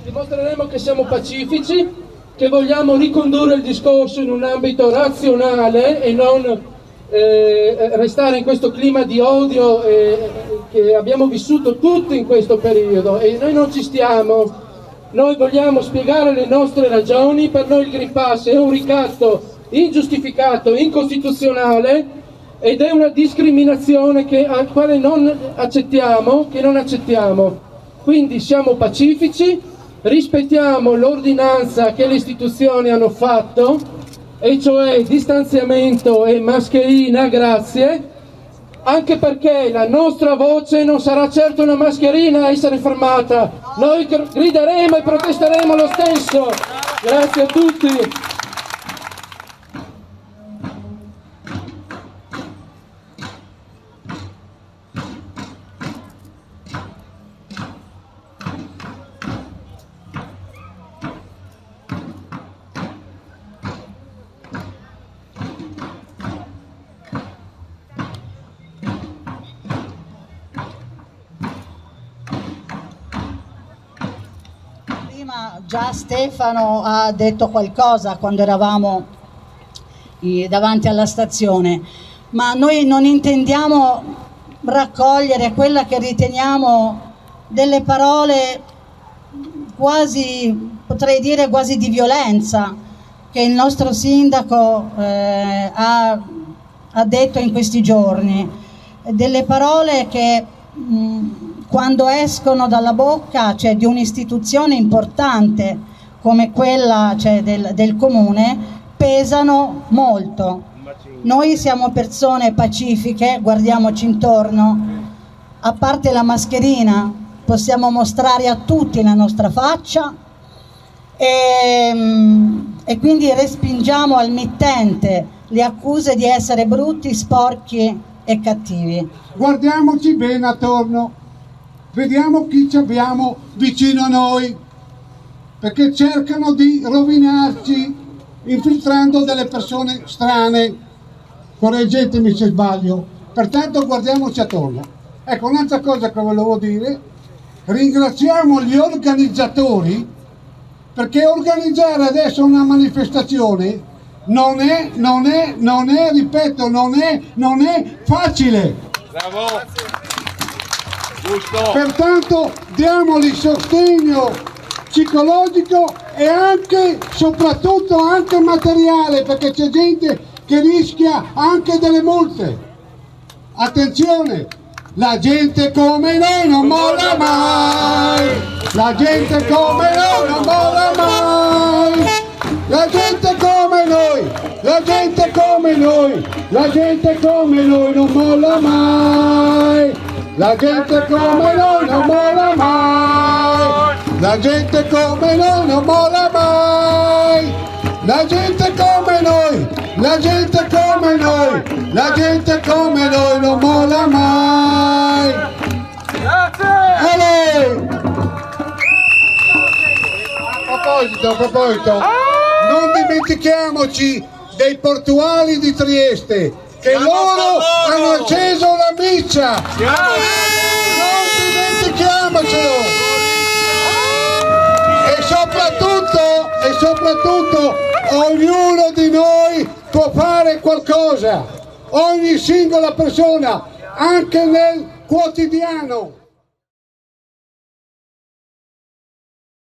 Dimostreremo che siamo pacifici, che vogliamo ricondurre il discorso in un ambito razionale e non restare in questo clima di odio che abbiamo vissuto tutti in questo periodo, e noi non ci stiamo. Noi vogliamo spiegare le nostre ragioni. Per noi il Green Pass è un ricatto ingiustificato, incostituzionale, ed è una discriminazione al quale non accettiamo, Quindi siamo pacifici, rispettiamo l'ordinanza che le istituzioni hanno fatto, e cioè distanziamento e mascherina, grazie, anche perché la nostra voce non sarà certo una mascherina a essere fermata. Noi grideremo e protesteremo lo stesso. Grazie a tutti. Già Stefano ha detto qualcosa quando eravamo davanti alla stazione, ma noi non intendiamo raccogliere quella che riteniamo delle parole quasi, potrei dire quasi di violenza, che il nostro sindaco ha detto in questi giorni, delle parole che quando escono dalla bocca, cioè, di un'istituzione importante come quella, cioè, del comune, pesano molto. Noi siamo persone pacifiche, guardiamoci intorno, a parte la mascherina possiamo mostrare a tutti la nostra faccia, e quindi respingiamo al mittente le accuse di essere brutti, sporchi e cattivi. Guardiamoci bene attorno. Vediamo chi ci abbiamo vicino a noi, perché cercano di rovinarci infiltrando delle persone strane. Correggetemi se sbaglio. Pertanto guardiamoci attorno. Ecco, un'altra cosa che volevo dire: ringraziamo gli organizzatori, perché organizzare adesso una manifestazione non è facile. Bravo! Giusto. Pertanto diamogli sostegno psicologico e anche, soprattutto anche materiale, perché c'è gente che rischia anche delle multe. Attenzione, la gente come noi non molla mai, la gente come noi non molla mai, la gente come noi, la gente come noi, la gente come noi non molla mai. La gente come noi non molla mai, la gente come noi non molla mai, la gente come noi, la gente come noi, la gente come noi non molla mai. Grazie! A proposito, non dimentichiamoci dei portuali di Trieste, che loro hanno acceso la miccia. Non dimentichiamocelo. E soprattutto ognuno di noi può fare qualcosa, ogni singola persona, anche nel quotidiano.